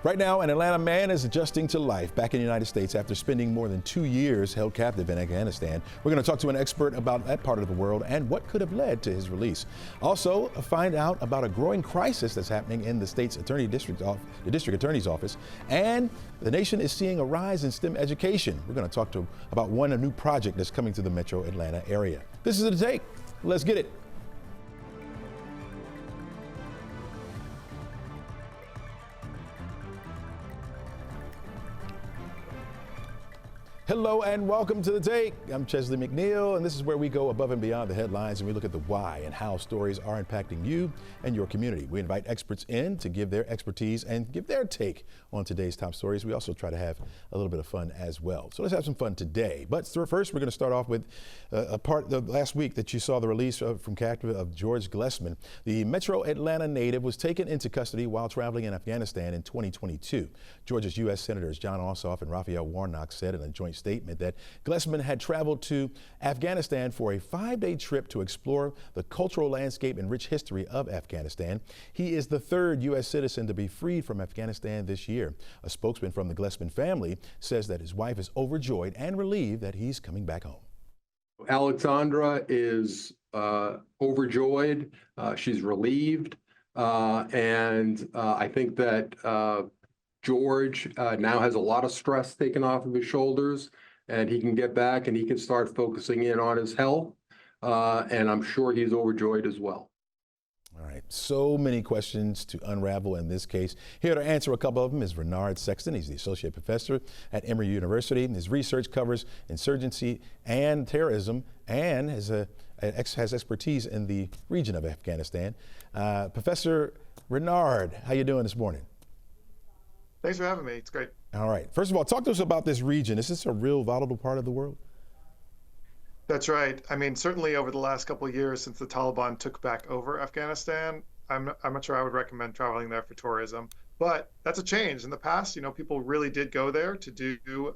Right now, an Atlanta man is adjusting to life back in the United States after spending more than 2 years held captive in Afghanistan. We're going to talk to an expert about that part of the world and what could have led to his release. Also, find out about a growing crisis that's happening in the state's the district attorney's office. And the nation is seeing a rise in STEM education. We're going to talk about a new project that's coming to the metro Atlanta area. This is The Take. Let's get it. Hello and welcome to The Take. I'm Chesley McNeil, and this is where we go above and beyond the headlines and we look at the why and how stories are impacting you and your community. We invite experts in to give their expertise and give their take on today's top stories. We also try to have a little bit of fun as well. So let's have some fun today. But first, we're going to start off with a part of last week that you saw the release from captive of George Glessman. The Metro Atlanta native was taken into custody while traveling in Afghanistan in 2022. Georgia's U.S. Senators John Ossoff and Raphael Warnock said in a joint statement that Glessman had traveled to Afghanistan for a 5-day trip to explore the cultural landscape and rich history of Afghanistan. He is the third U.S. citizen to be freed from Afghanistan this year. A spokesman from the Glessman family says that his wife is overjoyed and relieved that he's coming back home. Alexandra is overjoyed. She's relieved. And I think that George now has a lot of stress taken off of his shoulders, and he can get back and he can start focusing in on his health. And I'm sure he's overjoyed as well. All right, so many questions to unravel in this case. Here to answer a couple of them is Renard Sexton. He's the associate professor at Emory University. His research covers insurgency and terrorism and has expertise in the region of Afghanistan. Professor Renard, how you doing this morning? Thanks for having me. It's great. All right. First of all, talk to us about this region. Is this a real volatile part of the world? That's right. I mean, certainly over the last couple of years since the Taliban took back over Afghanistan, I'm not sure I would recommend traveling there for tourism. But that's a change. In the past, people really did go there to do,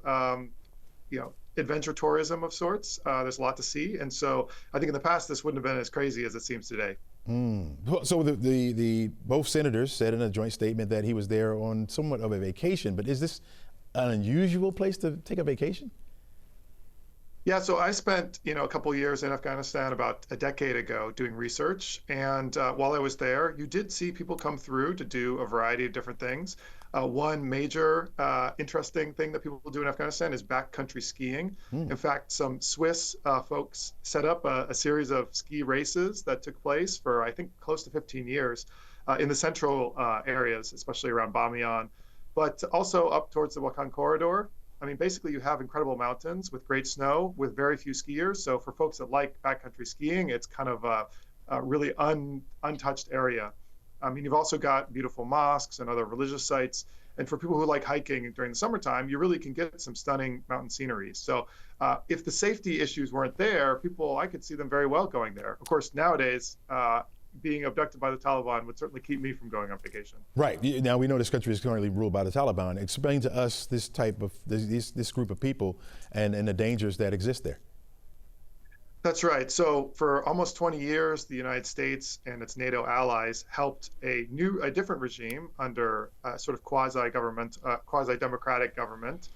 adventure tourism of sorts. There's a lot to see. And so I think in the past, this wouldn't have been as crazy as it seems today. So the both senators said in a joint statement that he was there on somewhat of a vacation, but is this an unusual place to take a vacation? Yeah, so I spent, a couple of years in Afghanistan about a decade ago doing research. And while I was there, you did see people come through to do a variety of different things. One major interesting thing that people do in Afghanistan is backcountry skiing. In fact, some Swiss folks set up a series of ski races that took place for, I think, close to 15 years in the central areas, especially around Bamiyan, but also up towards the Wakhan corridor. I mean, basically, you have incredible mountains with great snow with very few skiers. So for folks that like backcountry skiing, it's kind of a really untouched area. I mean, you've also got beautiful mosques and other religious sites. And for people who like hiking during the summertime, you really can get some stunning mountain scenery. So if the safety issues weren't there, I could see them very well going there. Of course, nowadays, being abducted by the Taliban would certainly keep me from going on vacation. Right. Now, we know this country is currently ruled by the Taliban. Explain to us this group of people and the dangers that exist there. That's right. So for almost 20 years, the United States and its NATO allies helped a different regime under sort of quasi-democratic government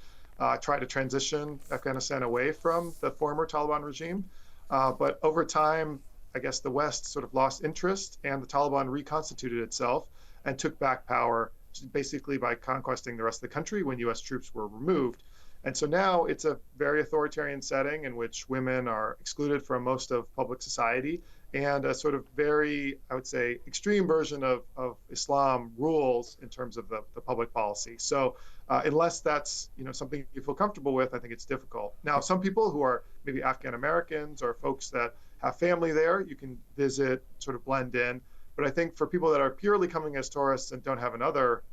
try to transition Afghanistan away from the former Taliban regime. But over time, I guess the West sort of lost interest, and the Taliban reconstituted itself and took back power basically by conquesting the rest of the country when U.S. troops were removed. And so now it's a very authoritarian setting in which women are excluded from most of public society, and a sort of very, I would say, extreme version of Islam rules in terms of the public policy. So unless that's something you feel comfortable with, I think it's difficult. Now, some people who are maybe Afghan Americans or folks that have family there, you can visit, sort of blend in. But I think for people that are purely coming as tourists and don't have another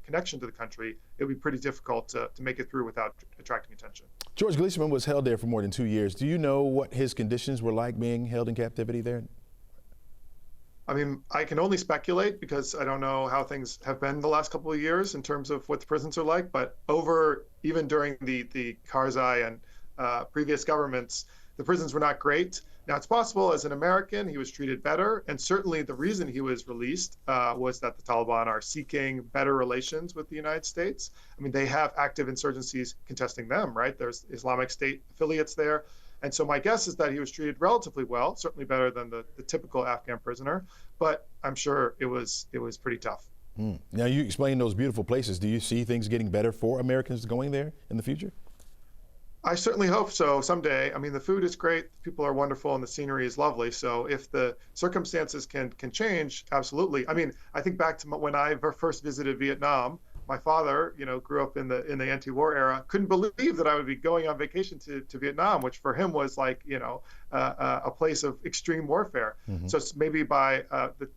connection to the country, it would be pretty difficult to make it through without attracting attention. George Glessman was held there for more than 2 years. Do you know what his conditions were like being held in captivity there? I mean, I can only speculate because I don't know how things have been the last couple of years in terms of what the prisons are like. But even during the Karzai and previous governments, the prisons were not great. Now, it's possible as an American he was treated better, and certainly the reason he was released was that the Taliban are seeking better relations with the United States. I mean, they have active insurgencies contesting them, right? There's Islamic State affiliates there. And so my guess is that he was treated relatively well, certainly better than the typical Afghan prisoner, but I'm sure it was pretty tough. Now, you explained those beautiful places. Do you see things getting better for Americans going there in the future? I certainly hope so someday. I mean, the food is great, the people are wonderful, and the scenery is lovely. So if the circumstances can change, absolutely. I mean, I think back to when I first visited Vietnam. My father, grew up in the anti-war era, couldn't believe that I would be going on vacation to Vietnam, which for him was like, a place of extreme warfare. So maybe by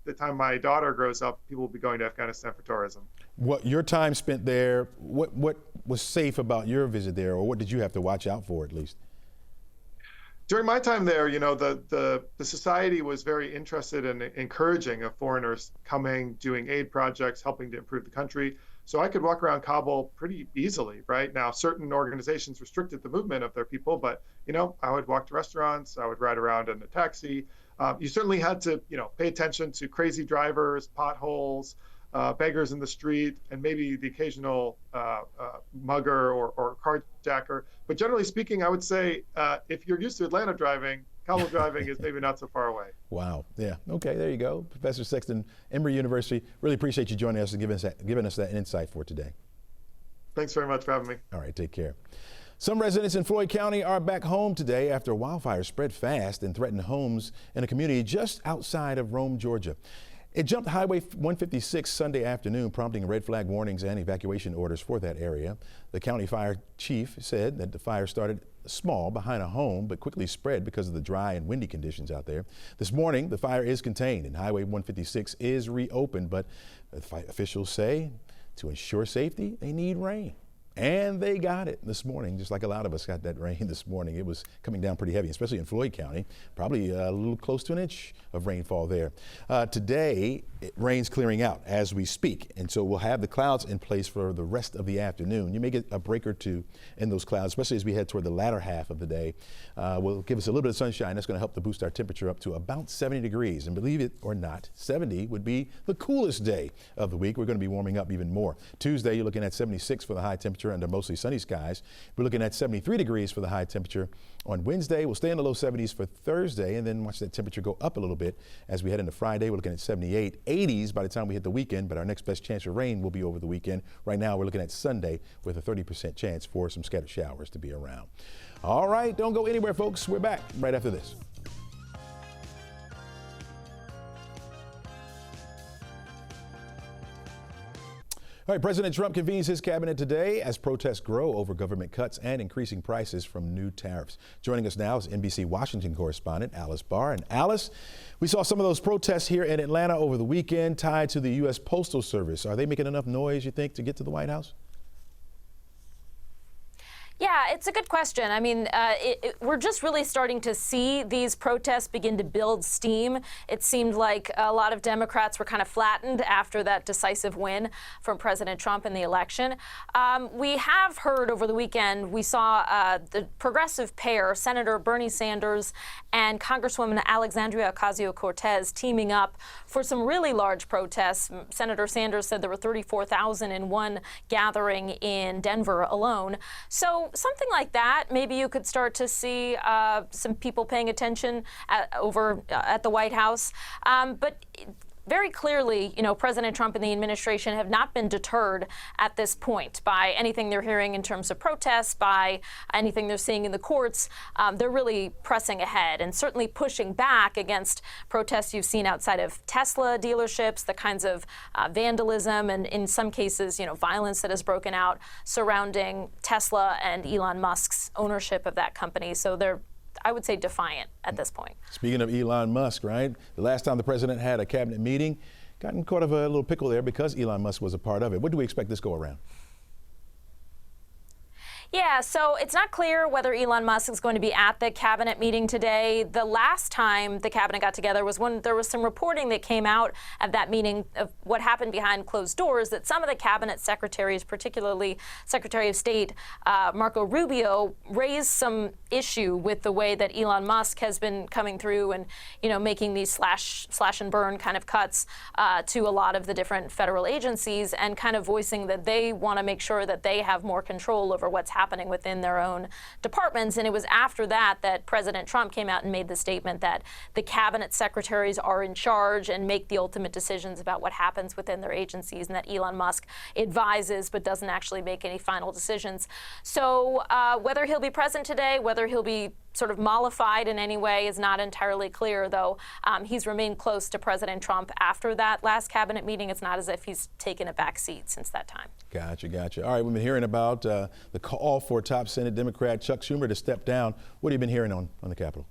the time my daughter grows up, people will be going to Afghanistan for tourism. What your time spent there, what was safe about your visit there, or what did you have to watch out for at least? During my time there, the society was very interested in encouraging of foreigners coming, doing aid projects, helping to improve the country. So I could walk around Kabul pretty easily, right? Now, certain organizations restricted the movement of their people, but, I would walk to restaurants, I would ride around in a taxi. You certainly had to, pay attention to crazy drivers, potholes, beggars in the street, and maybe the occasional mugger or carjacker. But generally speaking, I would say if you're used to Atlanta driving, Kabul driving is maybe not so far away. Wow. Yeah. Okay. There you go. Professor Sexton, Emory University. Really appreciate you joining us and giving us that insight for today. Thanks very much for having me. All right. Take care. Some residents in Floyd County are back home today after wildfires spread fast and threatened homes in a community just outside of Rome, Georgia. It jumped Highway 156 Sunday afternoon, prompting red flag warnings and evacuation orders for that area. The county fire chief said that the fire started small behind a home, but quickly spread because of the dry and windy conditions out there. This morning, the fire is contained and Highway 156 is reopened, but officials say to ensure safety, they need rain. And they got it this morning, just like a lot of us got that rain this morning. It was coming down pretty heavy, especially in Floyd County, probably a little close to an inch of rainfall there. Today, rain's clearing out as we speak, and so we'll have the clouds in place for the rest of the afternoon. You may get a break or two in those clouds, especially as we head toward the latter half of the day. Will give us a little bit of sunshine. That's going to help to boost our temperature up to about 70 degrees. And believe it or not, 70 would be the coolest day of the week. We're going to be warming up even more. Tuesday, you're looking at 76 for the high temperature under mostly sunny skies. We're looking at 73 degrees for the high temperature on Wednesday. We'll stay in the low 70s for Thursday, and then watch that temperature go up a little bit as we head into Friday. We're looking at 78, 80s by the time we hit the weekend, but our next best chance of rain will be over the weekend. Right now, we're looking at Sunday with a 30% chance for some scattered showers to be around. All right, don't go anywhere, folks. We're back right after this. All right, President Trump convenes his cabinet today as protests grow over government cuts and increasing prices from new tariffs. Joining us now is NBC Washington correspondent Alice Barr. And Alice, we saw some of those protests here in Atlanta over the weekend tied to the U.S. Postal Service. Are they making enough noise, you think, to get to the White House? Yeah, it's a good question. I mean, we're just really starting to see these protests begin to build steam. It seemed like a lot of Democrats were kind of flattened after that decisive win from President Trump in the election. We have heard over the weekend, we saw the progressive pair, Senator Bernie Sanders and Congresswoman Alexandria Ocasio-Cortez, teaming up for some really large protests. Senator Sanders said there were 34,000 in one gathering in Denver alone. So something like that, maybe you could start to see some people paying attention over at the White House. But very clearly, President Trump and the administration have not been deterred at this point by anything they're hearing in terms of protests, by anything they're seeing in the courts. They're really pressing ahead and certainly pushing back against protests you've seen outside of Tesla dealerships, the kinds of vandalism and in some cases, violence that has broken out surrounding Tesla and Elon Musk's ownership of that company. So they're, I would say, defiant at this point. Speaking of Elon Musk, right? The last time the president had a cabinet meeting, gotten caught of a little pickle there because Elon Musk was a part of it. What do we expect this go around? Yeah, so it's not clear whether Elon Musk is going to be at the cabinet meeting today. The last time the cabinet got together was when there was some reporting that came out of that meeting of what happened behind closed doors, that some of the cabinet secretaries, particularly Secretary of State Marco Rubio, raised some issue with the way that Elon Musk has been coming through and, making these slash and burn kind of cuts to a lot of the different federal agencies, and kind of voicing that they want to make sure that they have more control over what's happening within their own departments. And it was after that that President Trump came out and made the statement that the cabinet secretaries are in charge and make the ultimate decisions about what happens within their agencies, and that Elon Musk advises but doesn't actually make any final decisions. So whether he'll be present today, whether he'll be sort of mollified in any way is not entirely clear, though he's remained close to President Trump after that last cabinet meeting. It's not as if he's taken a back seat since that time. Gotcha. All right, we've been hearing about the call for top Senate Democrat Chuck Schumer to step down. What have you been hearing on the Capitol?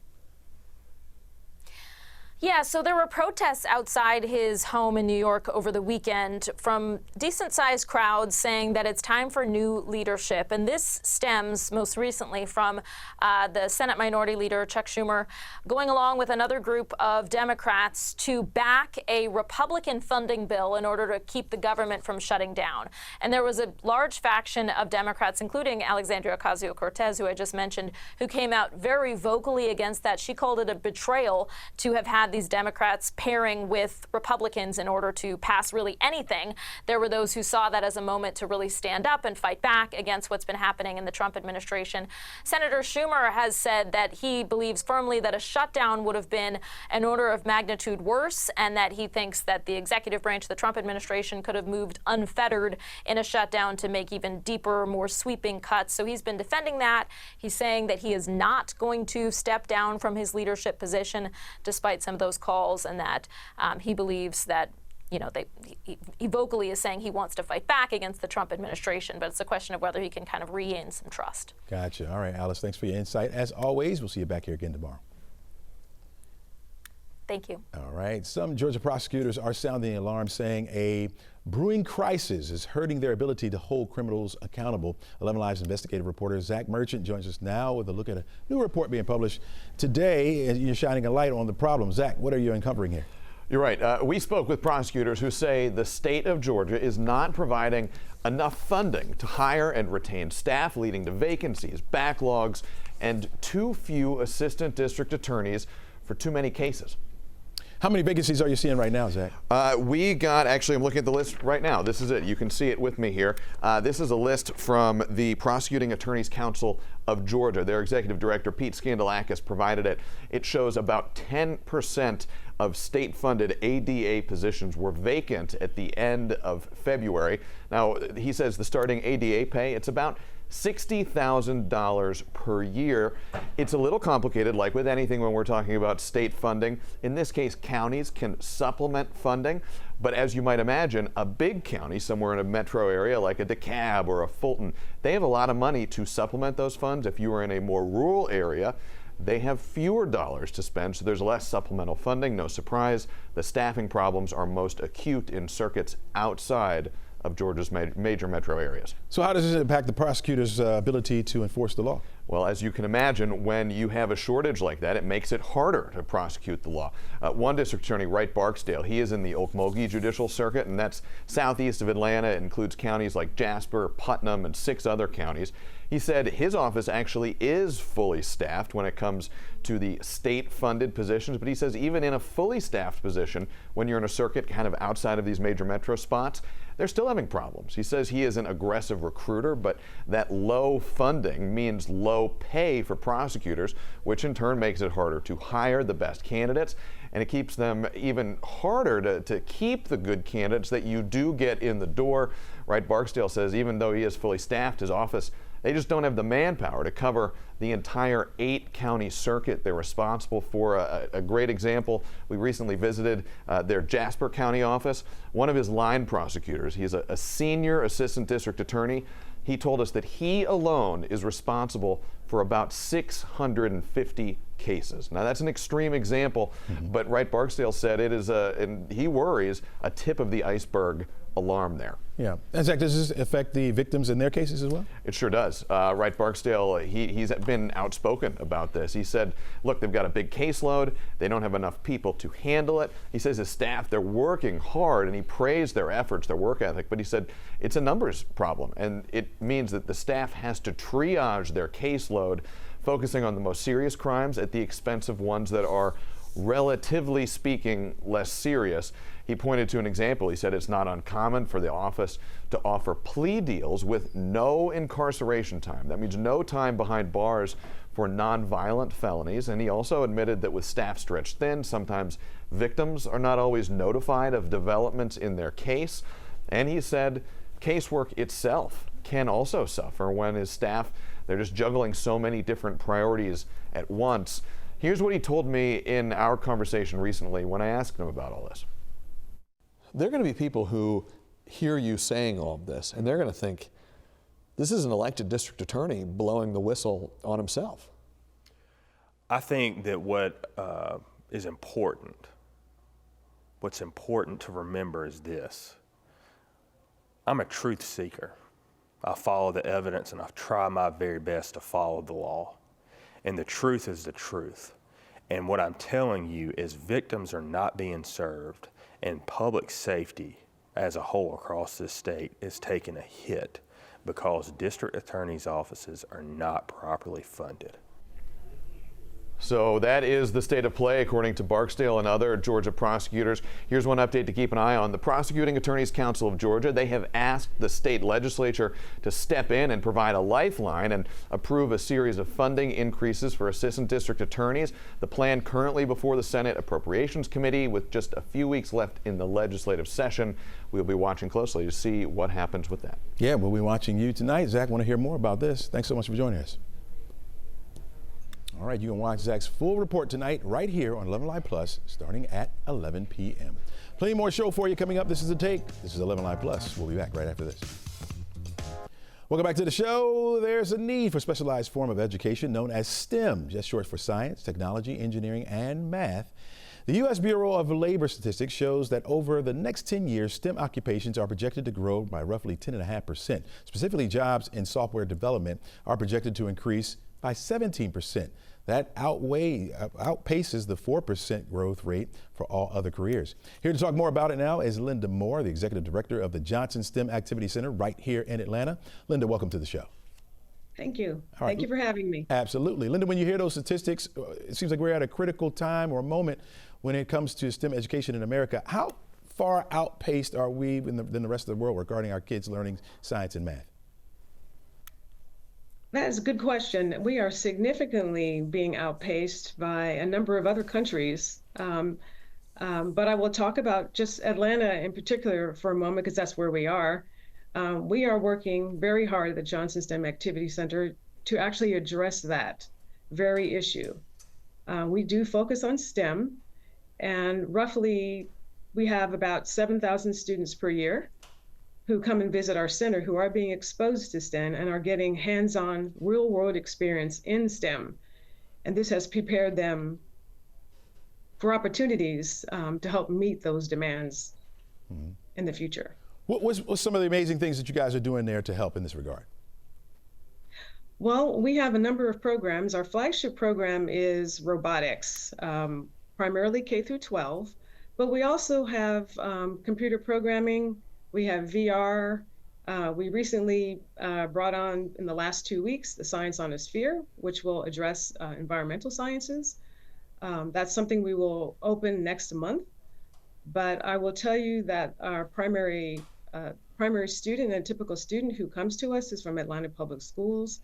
Yeah, so there were protests outside his home in New York over the weekend from decent-sized crowds saying that it's time for new leadership. And this stems most recently from the Senate Minority Leader, Chuck Schumer, going along with another group of Democrats to back a Republican funding bill in order to keep the government from shutting down. And there was a large faction of Democrats, including Alexandria Ocasio-Cortez, who I just mentioned, who came out very vocally against that. She called it a betrayal to have had these Democrats pairing with Republicans in order to pass really anything. There were those who saw that as a moment to really stand up and fight back against what's been happening in the Trump administration. Senator Schumer has said that he believes firmly that a shutdown would have been an order of magnitude worse, and that he thinks that the executive branch of the Trump administration could have moved unfettered in a shutdown to make even deeper, more sweeping cuts. So he's been defending that. He's saying that he is not going to step down from his leadership position despite some of those calls, and that he believes that he vocally is saying he wants to fight back against the Trump administration, but it's a question of whether he can kind of regain some trust. Gotcha. All right, Alice, thanks for your insight. As always, we'll see you back here again tomorrow. Thank you. All right. Some Georgia prosecutors are sounding the alarm, saying a brewing crisis is hurting their ability to hold criminals accountable. 11Alive's investigative reporter Zach Merchant joins us now with a look at a new report being published today. And you're shining a light on the problem. Zach, what are you uncovering here? You're right. We spoke with prosecutors who say the state of Georgia is not providing enough funding to hire and retain staff, leading to vacancies, backlogs, and too few assistant district attorneys for too many cases. How many vacancies are you seeing right now, Zach? Actually, I'm looking at the list right now. This is it. You can see it with me here. This is a list from the Prosecuting Attorneys Council of Georgia. Their executive director, Pete Skandalakis, provided it. It shows about 10% of state-funded ADA positions were vacant at the end of February. Now, he says the starting ADA pay, it's about $60,000 per year. It's a little complicated, like with anything when we're talking about state funding. In this case, counties can supplement funding, but as you might imagine, a big county somewhere in a metro area like a DeKalb or a Fulton, they have a lot of money to supplement those funds. If you are in a more rural area, they have fewer dollars to spend, so there's less supplemental funding. No surprise, the staffing problems are most acute in circuits outside of Georgia's major metro areas. So how does this impact the prosecutor's ability to enforce the law? Well, as you can imagine, when you have a shortage like that, it makes it harder to prosecute the law. One district attorney, Wright Barksdale, he is in the Okmulgee Judicial Circuit, and that's southeast of Atlanta. It includes counties like Jasper, Putnam, and 6 other counties. He said his office actually is fully staffed when it comes to the state-funded positions, but he says even in a fully staffed position, when you're in a circuit kind of outside of these major metro spots, they're still having problems. He says he is an aggressive recruiter, but that low funding means low pay for prosecutors, which in turn makes it harder to hire the best candidates, and it keeps them even harder to keep the good candidates that you do get in the door. Wright Barksdale says even though he is fully staffed, his office, they just don't have the manpower to cover the entire 8-county circuit they're responsible for. A great example, we recently visited their Jasper County office. One of his line prosecutors, he's a senior assistant district attorney. He told us that he alone is responsible for about 650 cases. Now that's an extreme example, but Wright Barksdale said it is and he worries, a tip of the iceberg alarm there. Yeah. And Zach, does this affect the victims in their cases as well? It sure does. Wright Barksdale, he's been outspoken about this. He said, look, they've got a big caseload. They don't have enough people to handle it. He says his staff, they're working hard, and he praised their efforts, their work ethic, but he said it's a numbers problem, and it means that the staff has to triage their caseload, focusing on the most serious crimes at the expense of ones that are, relatively speaking, less serious. He pointed to an example. He said it's not uncommon for the office to offer plea deals with no incarceration time. That means no time behind bars for nonviolent felonies. And he also admitted that with staff stretched thin, sometimes victims are not always notified of developments in their case. And he said casework itself can also suffer when his staff, they're just juggling so many different priorities at once. Here's what he told me in our conversation recently when I asked him about all this. There are going to be people who hear you saying all of this, and they're going to think, this is an elected district attorney blowing the whistle on himself. I think that what is important, what's important to remember is this. I'm a truth seeker. I follow the evidence, and I try my very best to follow the law. And the truth is the truth. And what I'm telling you is victims are not being served, and public safety as a whole across this state is taking a hit because district attorneys' offices are not properly funded. So that is the state of play, according to Barksdale and other Georgia prosecutors. Here's one update to keep an eye on. The Prosecuting Attorneys Council of Georgia, they have asked the state legislature to step in and provide a lifeline and approve a series of funding increases for assistant district attorneys. The plan currently before the Senate Appropriations Committee with just a few weeks left in the legislative session. We'll be watching closely to see what happens with that. Yeah, we'll be watching you tonight. Zach, want to hear more about this. Thanks so much for joining us. All right, you can watch Zach's full report tonight right here on 11 Live Plus starting at 11 p.m. Plenty more show for you coming up. This is The Take. This is 11 Live Plus. We'll be back right after this. Welcome back to the show. There's a need for a specialized form of education known as STEM, just short for science, technology, engineering, and math. The U.S. Bureau of Labor Statistics shows that over the next 10 years, STEM occupations are projected to grow by roughly 10.5%. Specifically, jobs in software development are projected to increase by 17%. That outpaces the 4% growth rate for all other careers. Here to talk more about it now is Linda Moore, the Executive Director of the Johnson STEM Activity Center right here in Atlanta. Linda, welcome to the show. Thank you. All right. Thank you for having me. Absolutely. Linda, when you hear those statistics, it seems like we're at a critical time or moment when it comes to STEM education in America. How far outpaced are we than the rest of the world regarding our kids learning science and math? That is a good question. We are significantly being outpaced by a number of other countries. But I will talk about just Atlanta in particular for a moment because that's where we are. We are working very hard at the Johnson STEM Activity Center to actually address that very issue. We do focus on STEM, and roughly we have about 7,000 students per year who come and visit our center who are being exposed to STEM and are getting hands-on real-world experience in STEM. And this has prepared them for opportunities to help meet those demands in the future. What's some of the amazing things that you guys are doing there to help in this regard? Well, we have a number of programs. Our flagship program is robotics, primarily K through 12, but we also have computer programming. We have VR. We recently brought on, in the last 2 weeks, the Science on a Sphere, which will address environmental sciences. That's something we will open next month. But I will tell you that our primary student, and a typical student who comes to us, is from Atlanta Public Schools.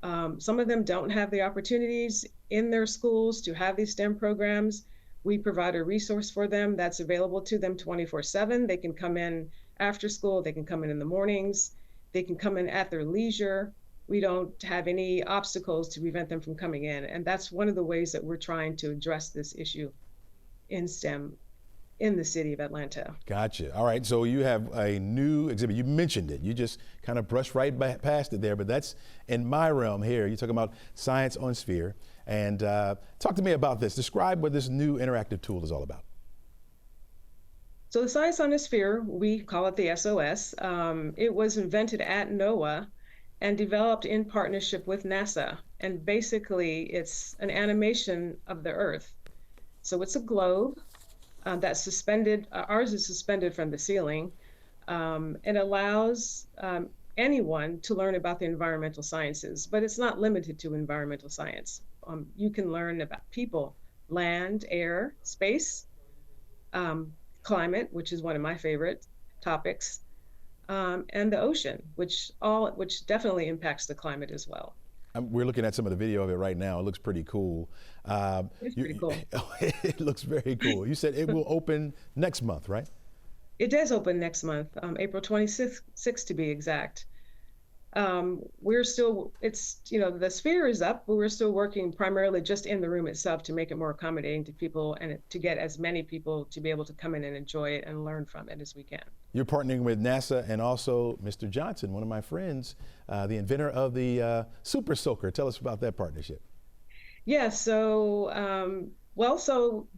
Some of them don't have the opportunities in their schools to have these STEM programs. We provide a resource for them that's available to them 24/7. They can come in after school, they can come in the mornings, they can come in at their leisure. We don't have any obstacles to prevent them from coming in. And that's one of the ways that we're trying to address this issue in STEM in the city of Atlanta. Gotcha. All right, so you have a new exhibit. You mentioned it. You just kind of brushed right past it there, but that's in my realm here. You're talking about Science on Sphere. And talk to me about this. Describe what this new interactive tool is all about. So the Science Ionosphere, we call it the SOS. It was invented at NOAA and developed in partnership with NASA. And basically, it's an animation of the Earth. So it's a globe that's suspended. Ours is suspended from the ceiling. It allows anyone to learn about the environmental sciences, but it's not limited to environmental science. You can learn about people, land, air, space, climate, which is one of my favorite topics, and the ocean, which definitely impacts the climate as well. We're looking at some of the video of it right now. It looks pretty cool. It's pretty cool. It looks very cool. You said it will open next month, right? It does open next month, April 26th to be exact. We're still, the sphere is up, but we're still working primarily just in the room itself to make it more accommodating to people and to get as many people to be able to come in and enjoy it and learn from it as we can. You're partnering with NASA and also Mr. Johnson, one of my friends, the inventor of the Super Soaker. Tell us about that partnership. Yeah, so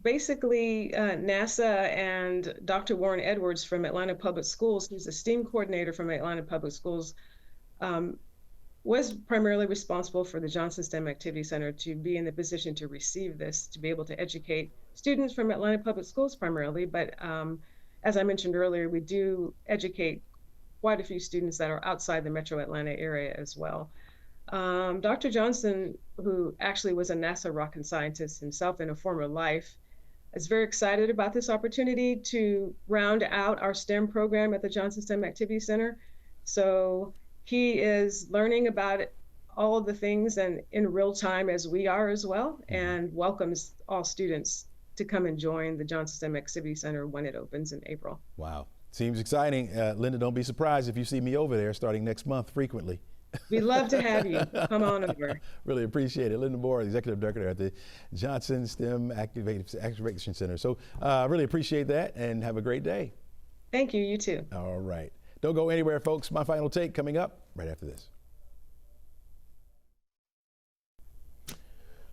basically NASA and Dr. Warren Edwards from Atlanta Public Schools, who's a STEAM coordinator from Atlanta Public Schools, was primarily responsible for the Johnson STEM Activity Center to be in the position to receive this, to be able to educate students from Atlanta Public Schools primarily. But as I mentioned earlier, we do educate quite a few students that are outside the metro Atlanta area as well. Dr. Johnson, who actually was a NASA rocket scientist himself in a former life, is very excited about this opportunity to round out our STEM program at the Johnson STEM Activity Center. So he is learning about all of the things and in real time as we are as well, and welcomes all students to come and join the Johnson STEM Activity Center when it opens in April. Wow, seems exciting. Linda, don't be surprised if you see me over there starting next month frequently. We'd love to have you. Come on over. Really appreciate it. Linda Moore, Executive Director at the Johnson STEM Activation Center. So really appreciate that and have a great day. Thank you, you too. All right. Don't go anywhere, folks. My final take coming up right after this.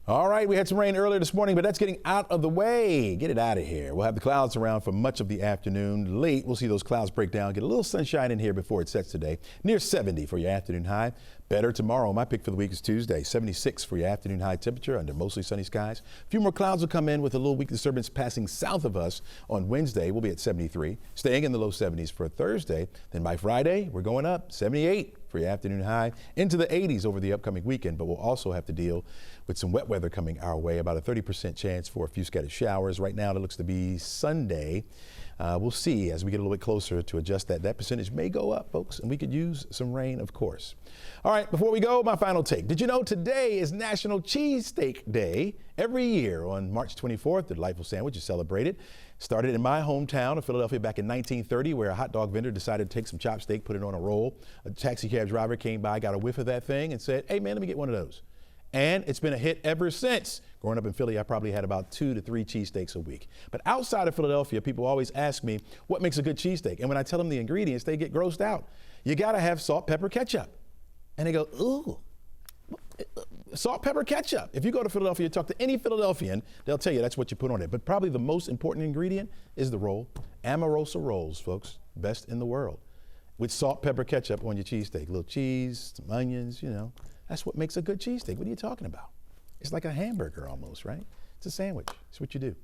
All right, we had some rain earlier this morning, but that's getting out of the way. Get it out of here. We'll have the clouds around for much of the afternoon. Late, we'll see those clouds break down, get a little sunshine in here before it sets today. Near 70 for your afternoon high. Better tomorrow. My pick for the week is Tuesday. 76 for your afternoon high temperature under mostly sunny skies. A few more clouds will come in with a little weak disturbance passing south of us on Wednesday. We'll be at 73, staying in the low 70s for Thursday. Then by Friday, we're going up 78 for your afternoon high, into the 80s over the upcoming weekend, but we'll also have to deal with some wet weather coming our way, about a 30% chance for a few scattered showers. Right now it looks to be Sunday. We'll see as we get a little bit closer to adjust that. That percentage may go up, folks, and we could use some rain, of course. All right, before we go, my final take. Did you know today is National Cheesesteak Day? Every year on March 24th, the delightful sandwich is celebrated. Started in my hometown of Philadelphia back in 1930, where a hot dog vendor decided to take some chop steak, put it on a roll. A taxi cab driver came by, got a whiff of that thing and said, "Hey man, let me get one of those." And it's been a hit ever since. Growing up in Philly, I probably had about 2 to 3 cheesesteaks a week. But outside of Philadelphia, people always ask me, what makes a good cheesesteak? And when I tell them the ingredients, they get grossed out. You gotta have salt, pepper, ketchup. And they go, ooh, salt, pepper, ketchup. If you go to Philadelphia, talk to any Philadelphian, they'll tell you that's what you put on it. But probably the most important ingredient is the roll. Amorosa rolls, folks, best in the world. With salt, pepper, ketchup on your cheesesteak. A little cheese, some onions, you know. That's what makes a good cheesesteak. What are you talking about? It's like a hamburger almost, right? It's a sandwich. It's what you do.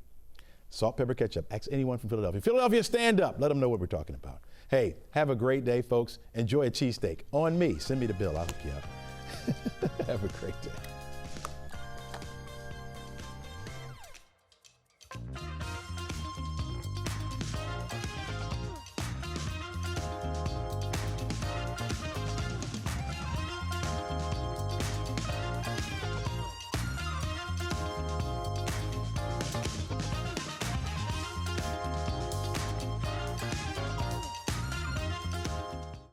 Salt, pepper, ketchup. Ask anyone from Philadelphia. Philadelphia, stand up. Let them know what we're talking about. Hey, have a great day, folks. Enjoy a cheesesteak. On me. Send me the bill. I'll hook you up. Have a great day.